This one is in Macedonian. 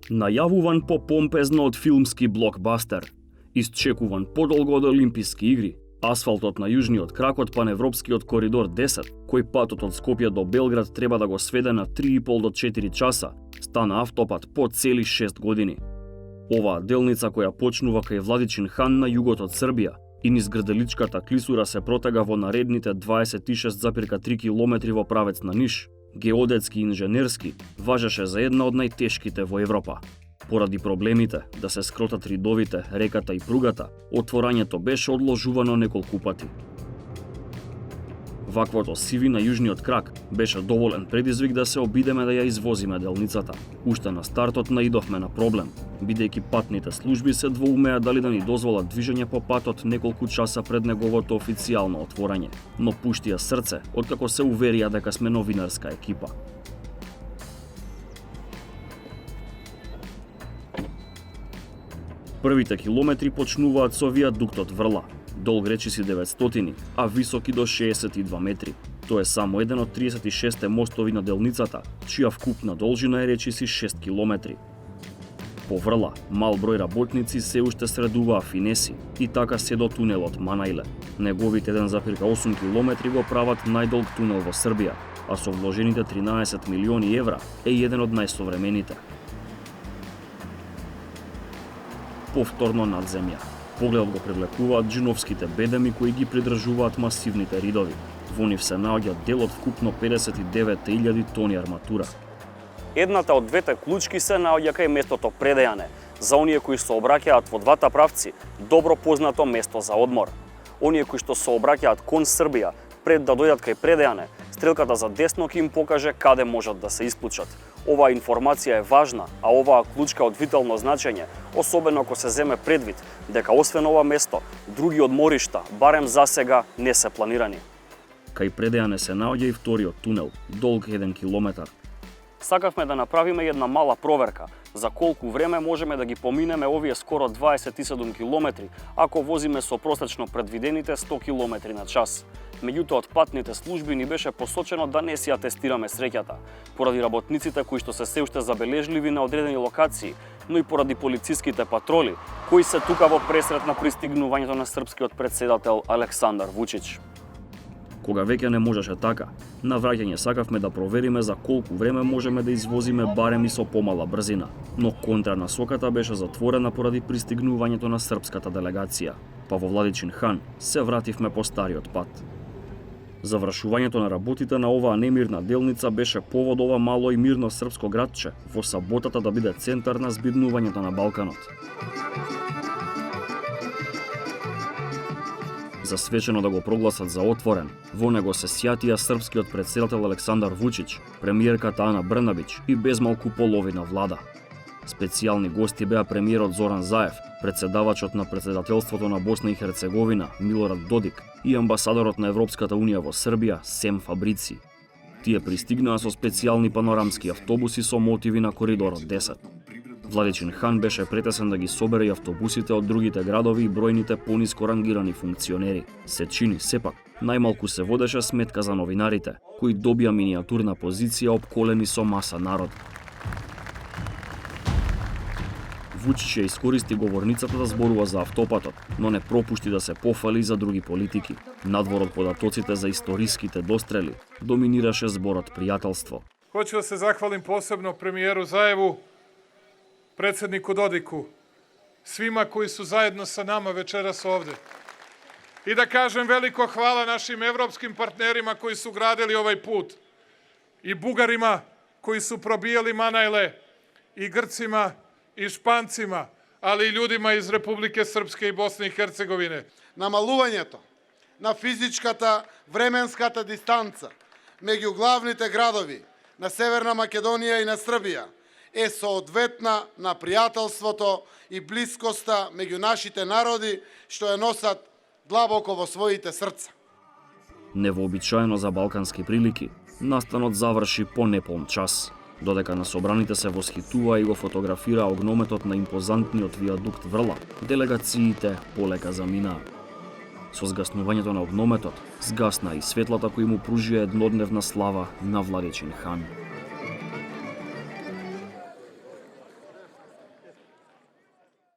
Најавуван попомпезно од филмски блокбастер, исчекуван подолго од Олимписки игри, асфалтот на јужниот крак од паневропскиот коридор 10, кој патот од Скопје до Белград треба да го сведе на 3,5 до 4 часа, стана автопат по цели 6 години. Оваа делница која почнува кај Владичин хан на југот од Србија и низ Грделичката клисура се протега во наредните 26,3 километри во правец на Ниш, геодетски и инженерски, важеше за една од најтешките во Европа. Поради проблемите да се скротат ридовите, реката и пругата, отворањето беше одложувано неколку пати. Ваквото сиви на јужниот крак беше доволен предизвик да се обидеме да ја извозиме делницата. Уште на стартот наидовме на проблем, бидејќи патните служби се двоумеа дали да ни дозволат движење по патот неколку часа пред неговото официјално отворање, но пуштија срце откако се уверија дека сме новинарска екипа. Првите километри почнуваат со виадуктот Врла, долг речиси 900, а високи до 62 метри. Тоа е само еден од 36 мостови на делницата, чија вкупна должина е речиси 6 километри. По Врла, мал број работници се уште средуваа финеси и така се до тунелот Манајле. Неговите 1,8 километри го прават најдолг тунел во Србија, а со вложените 13 милиони евра е еден од најсовремените. Повторно над земја. Погледот го привлекуваат джиновските бедеми кои ги придржуваат масивните ридови. Во нив се наоѓа дел од вкупно 59.000 тони арматура. Едната од двете клучки се наоѓа кај местото Предејане, за оние кои се обраќаат во двата правци, добро познато место за одмор. Оние кои што се обраќаат кон Србија, пред да дојдат кај Предејане, стрелката за десно ќе им покаже каде можат да се исплучат. Оваа информација е важна, а оваа клучка од витално значење, особено ако се земе предвид дека освен ова место, други одморишта, барем за сега, не се планирани. Кај Предејане се наоѓа и вториот тунел, долг 1 километар. Сакавме да направиме една мала проверка за колку време можеме да ги поминеме овие скоро 27 километри ако возиме со просечно предвидените 100 километри на час. Меѓутоа од патните служби ни беше посочено да не си ја тестираме среќата, поради работниците кои што се уште забележливи на одредени локации, но и поради полициските патроли, кои се тука во пресрет на пристигнувањето на српскиот претседател Александар Вучич. Кога веќе не можеше така, на враќање сакавме да провериме за колку време можеме да извозиме барем и со помала брзина, но контранасоката беше затворена поради пристигнувањето на српската делегација, па во Владичин хан се вративме по стариот пат. Завршувањето на работите на оваа немирна делница беше повод ова мало и мирно српско градче во саботата да биде центар на збиднувањето на Балканот. Засвечено да го прогласат за отворен, во него се сјатија српскиот претседател Александар Вучич, премиерката Ана Брнабич и безмалку половина влада. Специјални гости беа премиерот Зоран Заев, претседавачот на претседателството на Босна и Херцеговина Милорад Додик и амбасадорот на Европската унија во Србија Сем Фабрици. Тие пристигнаа со специјални панорамски автобуси со мотиви на коридорот 10. Владичин хан беше претесен да ги собере и автобусите од другите градови и бројните пониско рангирани функционери. Се чини сепак, најмалку се водеше сметка за новинарите, кои добија миниатурна позиција опколени со маса народ. Вучич ја искористи говорницата да зборува за автопатот, но не пропушти да се пофали за други политики. Надвор од податоците за историските дострели, доминираше зборот пријателство. Хочу да се захвалим посебно премиеру Заеву, председнику Додику, svima koji su zajedno sa nama večeras ovde. I da kažem veliko hvala našim evropskim partnerima koji su gradili ovaj put, i Bugarima koji su probijali Manajle, i Grcima, i Špancima, ali i ljudima iz Republike Srpske i Bosne i Hercegovine. Намалувањето на физичката временската дистанца меѓу главните градови на Северна Македонија и на Србија е соодветна на пријателството и блискоста меѓу нашите народи што ја носат длабоко во своите срца. Невообичаено за балкански прилики, настанот заврши по неполн час, додека на собраните се восхитува и го фотографира огнометот на импозантниот виадукт Врла, делегациите полека заминаа. Со згаснувањето на огнометот, згасна и светлата кој му пружија еднодневна слава на Владичин хан.